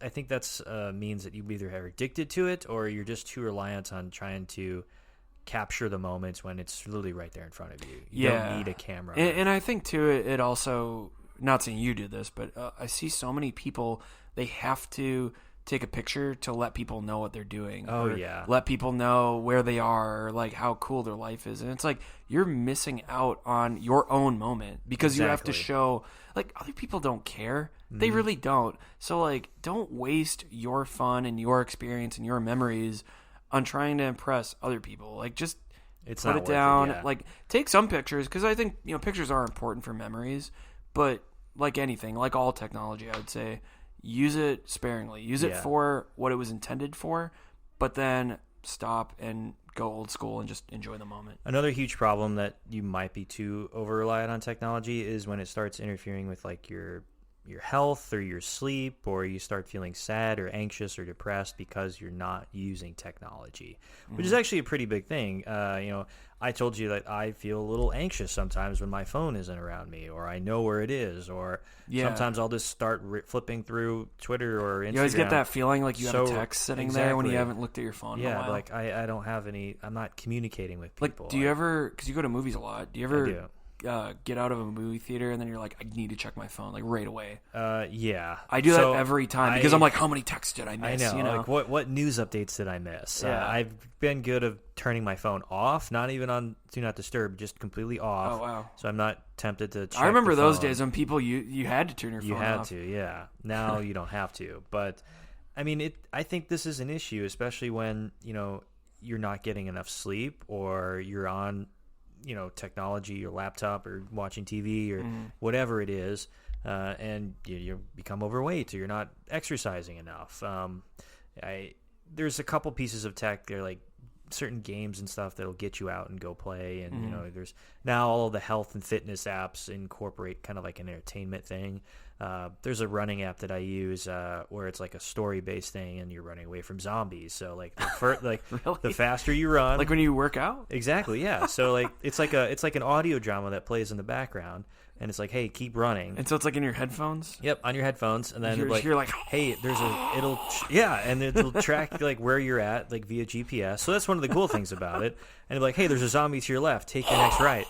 think that's means that you either are addicted to it or you're just too reliant on trying to capture the moments when it's literally right there in front of you. You don't need a camera. And I think too, it also not saying you do this, but I see so many people, they have to take a picture to let people know what they're doing. Oh, yeah. Let people know where they are, or like how cool their life is. And it's like you're missing out on your own moment because you have to show, like, other people don't care. They really don't. So, like, don't waste your fun and your experience and your memories on trying to impress other people. Like, just put it down. Like, take some pictures, because I think, pictures are important for memories. But like anything, like all technology, I would say, use it sparingly. Use it for what it was intended for, but then stop and go old school and just enjoy the moment. Another huge problem that you might be too over-reliant on technology is when it starts interfering with, like, your health or your sleep, or you start feeling sad or anxious or depressed because you're not using technology, which is actually a pretty big thing. I told you that I feel a little anxious sometimes when my phone isn't around me, or I know where it is, or sometimes I'll just start flipping through Twitter or Instagram. You always get that feeling like you have a text sitting there when you haven't looked at your phone in a while. Like I don't have any, I'm not communicating with people. Like, do you ever, because you go to movies a lot, do you ever get out of a movie theater and then you're like, I need to check my phone, like, right away? Yeah. I do that every time because I'm like, how many texts did I miss? I know. Like, what news updates did I miss? Yeah. I've been good of turning my phone off, not even on Do Not Disturb, just completely off. Oh, wow. So I'm not tempted to check I remember the those phone. days when people, you had to turn your phone off. You had to, yeah. Now you don't have to. But, I mean, I think this is an issue, especially when, you're not getting enough sleep, or you're on technology, your laptop, or watching TV, or whatever it is, and you become overweight, or you're not exercising enough. There's a couple pieces of tech. They're like certain games and stuff that'll get you out and go play, and there's now all of the health and fitness apps incorporate kind of like an entertainment thing. There's a running app that I use where it's like a story-based thing, and you're running away from zombies. So like really? The faster you run, like when you work out. Exactly, yeah. So like it's like an audio drama that plays in the background, and it's like, hey, keep running. And so it's like in your headphones. Yep, on your headphones, and then you're like, hey, and it'll track like where you're at, like via GPS. So that's one of the cool things about it. And it'll be like, hey, there's a zombie to your left. Take the next right.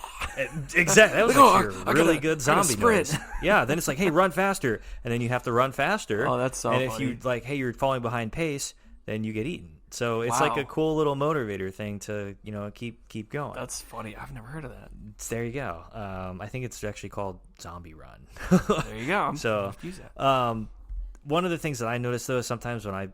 Exactly. That was actually a really good zombie noise. Yeah. Then it's like, hey, run faster, and then you have to run faster. Oh, that's so funny. funny. If you like, hey, you're falling behind pace, then you get eaten. So it's like a cool little motivator thing to keep going. That's funny. I've never heard of that. There you go. I think it's actually called Zombie Run. There you go. So use that. One of the things that I notice though is sometimes when I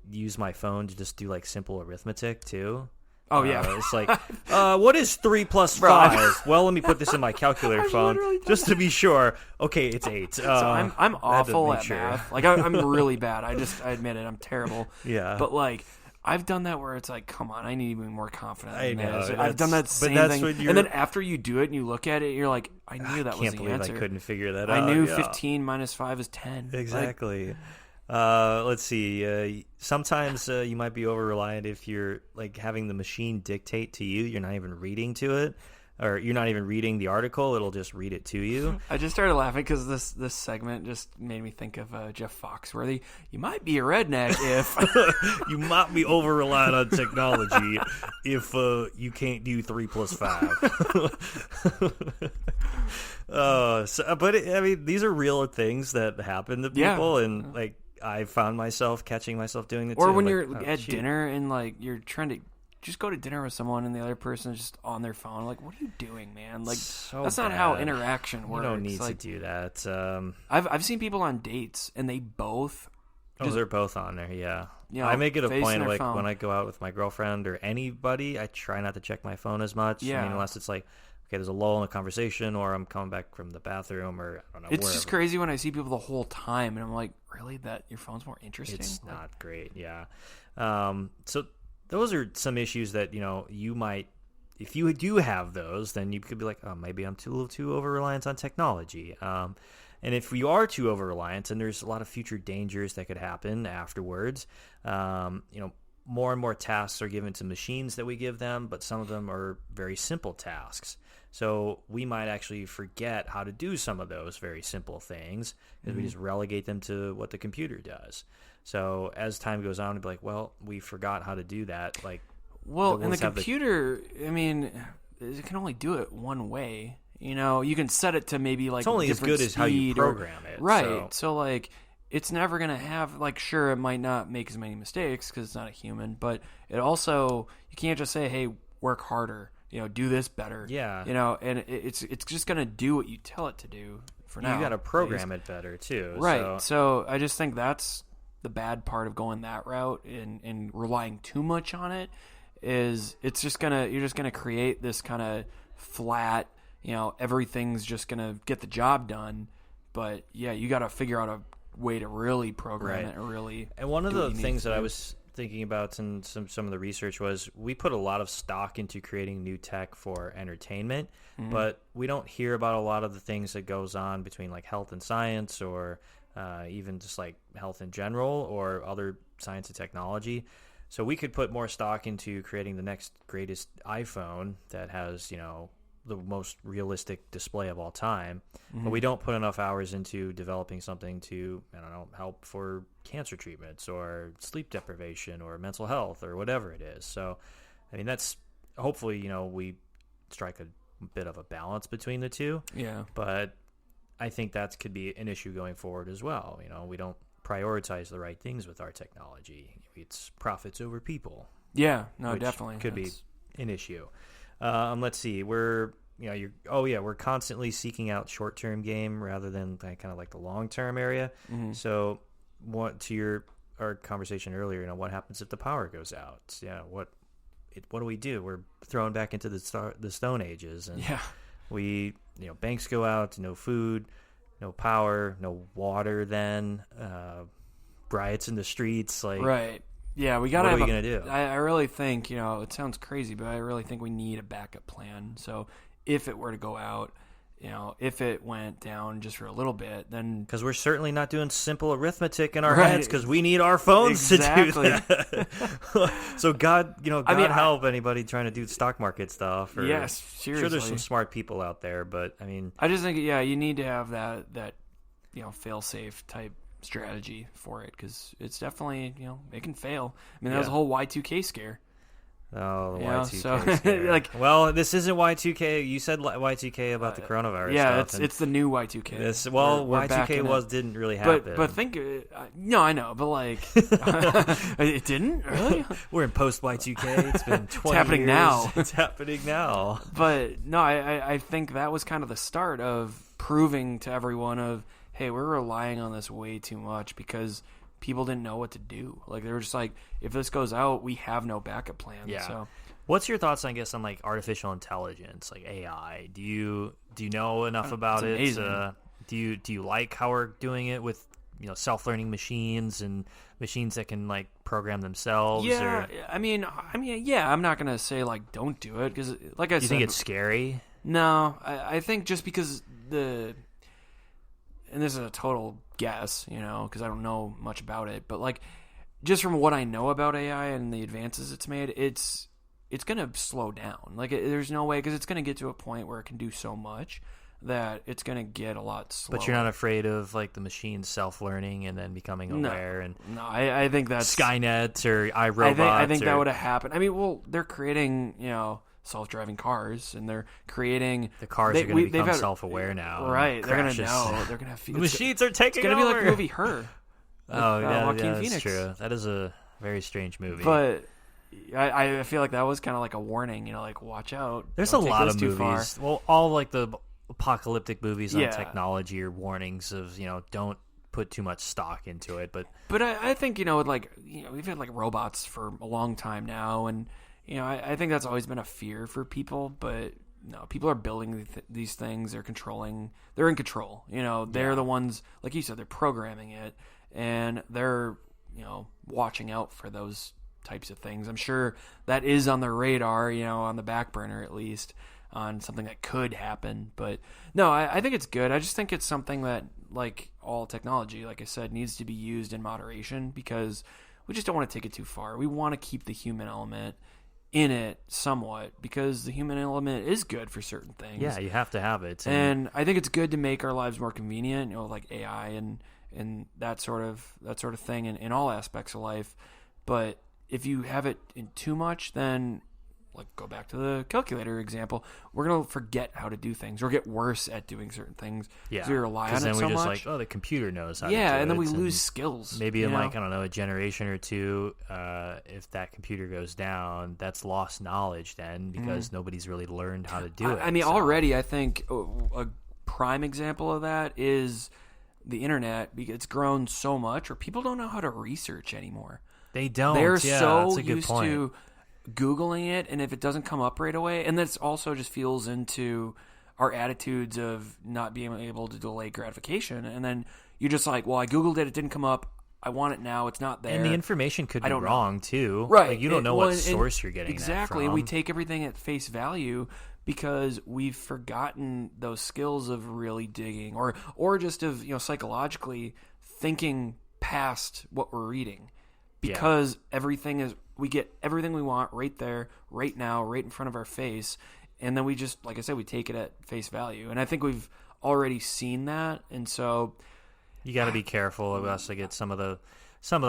use my phone to just do like simple arithmetic too. Oh yeah, it's like, what is 3 plus 5? Well, let me put this in my calculator phone just to be sure. Okay, it's 8. So I'm awful at math. Like I'm really bad. I admit it. I'm terrible. Yeah. But like I've done that where it's like, come on, I need to be more confident. I know. I've done that same thing. And then after you do it and you look at it, you're like, I knew that was the answer. I can't believe I couldn't figure that out. I knew 15 minus 5 is 10. Exactly. Let's see. Sometimes you might be over-reliant if you're like having the machine dictate to you. You're not even reading to it, or you're not even reading the article. It'll just read it to you. I just started laughing because this segment just made me think of Jeff Foxworthy. You might be a redneck if you might be over-reliant on technology if you can't do 3 plus 5. But I mean, these are real things that happen to people, and like I found myself catching myself doing it. Or too. when you're at dinner and like you're trying to just go to dinner with someone and the other person is just on their phone. Like, what are you doing, man? Like, that's not how interaction works. You don't need to do that. I've seen people on dates and they both. They're both on there. Yeah. I make it a point like when I go out with my girlfriend or anybody, I try not to check my phone as much. Yeah. I mean, unless it's like, okay, there's a lull in the conversation, or I'm coming back from the bathroom, or I don't know. It's just crazy when I see people the whole time, and I'm like, really? That your phone's more interesting? It's not great, yeah. So those are some issues that you might, if you do have those, then you could be like, oh, maybe I'm a little too over-reliant on technology. And if you are too over-reliant, then there's a lot of future dangers that could happen afterwards. More and more tasks are given to machines that we give them, but some of them are very simple tasks. So we might actually forget how to do some of those very simple things because we just relegate them to what the computer does. So as time goes on, we'll be like, well, we forgot how to do that. Like, well, and the computer, I mean, it can only do it one way. you can set it to maybe like it's only as good as how you program it. Right. So like, it's never going to have, like, sure, it might not make as many mistakes because it's not a human, but it also, you can't just say, hey, work harder, do this better. Yeah. And it's just going to do what you tell it to do for now. You got to program it better, too. Right. So I just think that's the bad part of going that route and relying too much on it is you're just going to create this kind of flat, everything's just going to get the job done. But, yeah, you got to figure out a way to really program it or really. And one of the things that I was thinking about in some of the research was we put a lot of stock into creating new tech for entertainment, but we don't hear about a lot of the things that goes on between like health and science or even just like health in general or other science and technology. So we could put more stock into creating the next greatest iPhone that has, the most realistic display of all time, but we don't put enough hours into developing something to, help for cancer treatments or sleep deprivation or mental health or whatever it is. So, that's hopefully, we strike a bit of a balance between the two. Yeah. But I think that could be an issue going forward as well. We don't prioritize the right things with our technology. It's profits over people. Yeah, no, definitely. Could be an issue. Let's see. We're constantly seeking out short-term game rather than kind of like the long-term area. So, our conversation earlier, what happens if the power goes out? Yeah, what do we do? We're thrown back into the Stone Ages, and we banks go out, no food, no power, no water. Then riots in the streets, like right. Yeah, we gotta. What are we gonna do? I really think it sounds crazy, but I really think we need a backup plan. So if it were to go out, if it went down just for a little bit, then because we're certainly not doing simple arithmetic in our heads because we need our phones to do that. So God help anybody trying to do stock market stuff. Or, yes, seriously. I'm sure there's some smart people out there, but I just think you need to have that fail-safe type strategy for it because it's definitely it can fail. That was a whole Y2K scare. Oh, the Y2K scare. Well, this isn't Y2K. You said Y2K about the coronavirus. Yeah, stuff, it's the new Y2K. We're Y2K didn't really happen. But think, no, I know, but it didn't really. We're in post Y2K. It's been 20 it's happening years. now. It's happening now. But no, I think that was kind of the start of proving to everyone of, hey, we're relying on this way too much because people didn't know what to do. They were just like, if this goes out, we have no backup plan. Yeah. So, what's your thoughts, I guess, on artificial intelligence, like AI? Do you know enough about it? Do you like how we're doing it with self-learning machines and machines that can program themselves? Yeah, yeah. I'm not gonna say don't do it because, like I said, do you think it's scary? No, I think just because and this is a total guess, because I don't know much about it, but just from what I know about AI and the advances it's made, it's going to slow down. There's no way, because it's going to get to a point where it can do so much that it's going to get a lot slower. But you're not afraid of the machine self-learning and then becoming aware? No, I think that's Skynet or iRobot. I think that would have happened. They're creating, self-driving cars, and they're creating the cars are going to become self-aware now. Right, they're going to know. They're going to the machines are taking over. It's going to be like the movie Her. Joaquin Phoenix. That's true. That is a very strange movie. But I feel like that was kind of like a warning. Watch out. There's a lot of movies. Well, all the apocalyptic movies on technology are warnings of don't put too much stock into it. But I think we've had robots for a long time now, and I think that's always been a fear for people, but no, people are building these things. They're in control. They're the ones, like you said, they're programming it, and they're, watching out for those types of things. I'm sure that is on their radar, on the back burner at least, on something that could happen. But no, I think it's good. I just think it's something that, like all technology, like I said, needs to be used in moderation because we just don't want to take it too far. We want to keep the human element in it somewhat because the human element is good for certain things. Yeah, you have to have it. And I think it's good to make our lives more convenient, like AI and that sort of thing in all aspects of life. But if you have it in too much, then like go back to the calculator example, we're going to forget how to do things or get worse at doing certain things because we rely on it so much. Then we just like, oh, the computer knows how to do it. Yeah, and then we lose skills. Maybe in like, I don't know, a generation or two, if that computer goes down, that's lost knowledge then because nobody's really learned how to do it. I mean, already I think a prime example of that is the internet, because it's grown so much where people don't know how to research anymore. They don't. They're so used to Googling it, and if it doesn't come up right away, and this also just feels into our attitudes of not being able to delay gratification, and then you're just like, well, I Googled it, it didn't come up, I want it now, it's not there. And the information could be wrong, too. Right. Like, you don't know what source you're getting exactly. that from. We take everything at face value because we've forgotten those skills of really digging or just of, psychologically thinking past what we're reading. Because we get everything we want right there, right now, right in front of our face. And then we just, like I said, we take it at face value. And I think we've already seen that. And so you got to be careful of us to get some of the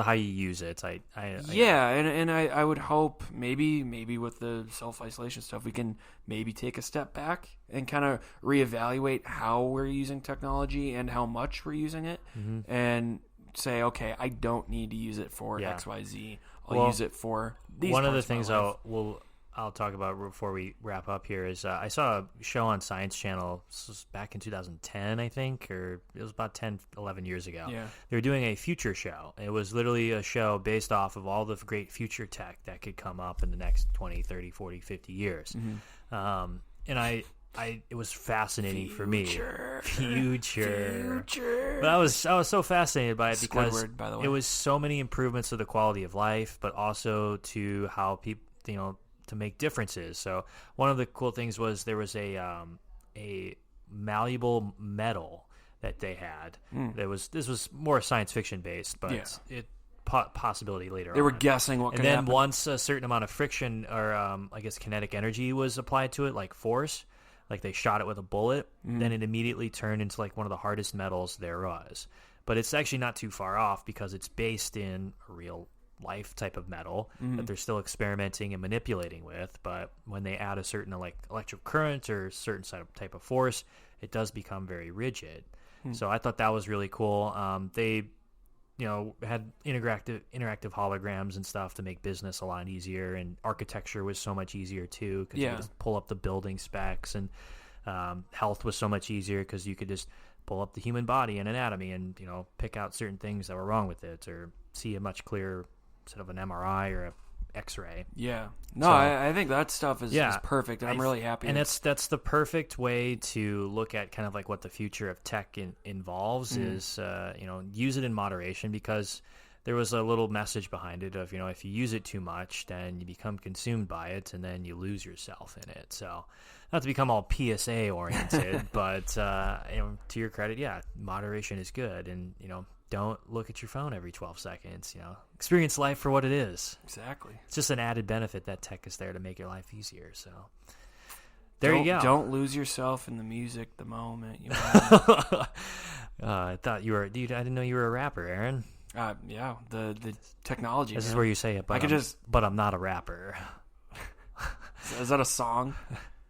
how you use it. And I would hope maybe with the self-isolation stuff, we can maybe take a step back and kind of reevaluate how we're using technology and how much we're using it, and say, okay, I don't need to use it for X, Y, Z. I'll use it for these. One of the things I'll talk about before we wrap up here is I saw a show on Science Channel. This was back in 2010, I think, or it was about 10, 11 years ago. Yeah. They were doing a future show. It was literally a show based off of all the great future tech that could come up in the next 20, 30, 40, 50 years. And it was fascinating for me. Future. But I was so fascinated by it because Squidward, by the way. It was so many improvements to the quality of life, but also to how people, to make differences. So one of the cool things was there was a malleable metal that they had. This was more science fiction based, but it possibility later on. They were guessing what could happen. And then once a certain amount of friction or I guess kinetic energy was applied to it, like force, like they shot it with a bullet, then it immediately turned into like one of the hardest metals there was. But it's actually not too far off because it's based in a real life type of metal that they're still experimenting and manipulating with. But when they add a certain electric current or a certain type of force, it does become very rigid. So I thought that was really cool. They had interactive holograms and stuff to make business a lot easier, and architecture was so much easier too because you could just pull up the building specs, and health was so much easier because you could just pull up the human body and anatomy and pick out certain things that were wrong with it or see a much clearer sort of an MRI or a X-ray. Yeah. No, I think that stuff is perfect, and I'm really happy. And that's the perfect way to look at kind of like what the future of tech involves is, use it in moderation, because there was a little message behind it of, if you use it too much, then you become consumed by it, and then you lose yourself in it. So not to become all PSA oriented, but, to your credit, moderation is good. And, don't look at your phone every 12 seconds, experience life for what it is. Exactly. It's just an added benefit that tech is there to make your life easier. So there you go. Don't lose yourself in the music, the moment. I thought you were, dude, I didn't know you were a rapper, Aaron. The technology. This is where you say it, but but I'm not a rapper. Is that a song?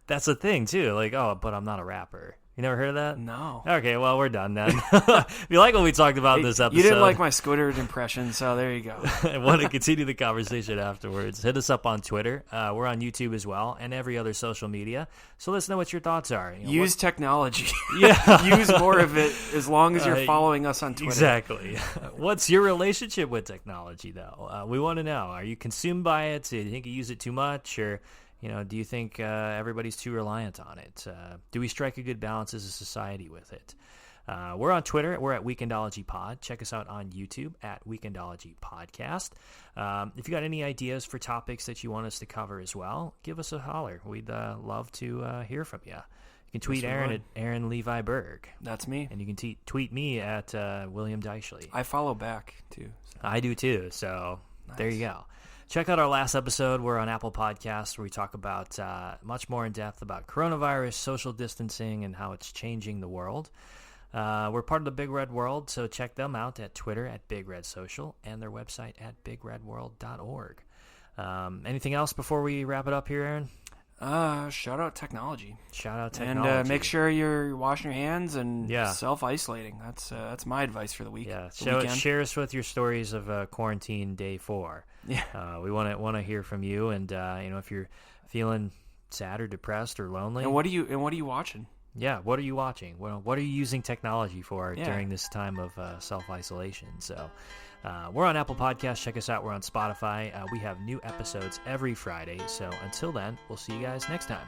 That's a thing too. Like, but I'm not a rapper. You never heard of that? No. Okay, well, we're done then. If you like what we talked about in this episode. You didn't like my Squidward impression, so there you go. I want to continue the conversation afterwards. Hit us up on Twitter. We're on YouTube as well, and every other social media. So let us know what your thoughts are. Use technology. Yeah. Use more of it as long as you're following us on Twitter. Exactly. What's your relationship with technology, though? We want to know. Are you consumed by it? Do you think you use it too much? Or do you think everybody's too reliant on it? Do we strike a good balance as a society with it? We're on Twitter. We're at Weekendology Pod. Check us out on YouTube at Weekendology Podcast. If you got any ideas for topics that you want us to cover as well, give us a holler. We'd love to hear from you. You can tweet Aaron at Aaron Levi Berg. That's me. And you can tweet me at William Deichley. I follow back, too. So. I do, too. So There you go. Check out our last episode. We're on Apple Podcasts, where we talk about much more in depth about coronavirus, social distancing, and how it's changing the world. We're part of the Big Red World, so check them out at Twitter at Big Red Social and their website at bigredworld.org. Anything else before we wrap it up here, Aaron? Shout out technology. Shout out technology. And make sure you're washing your hands and Yeah. self-isolating. That's my advice for the week. Yeah, weekend. share us with your stories of quarantine day 4. Yeah. We want to hear from you, and if you're feeling sad or depressed or lonely, And what are you watching? yeah, what are you watching? Well, what are you using technology for Yeah. during this time of self-isolation? So we're on Apple Podcasts. Check us out. We're on Spotify. We have new episodes every Friday. So until then, we'll see you guys next time.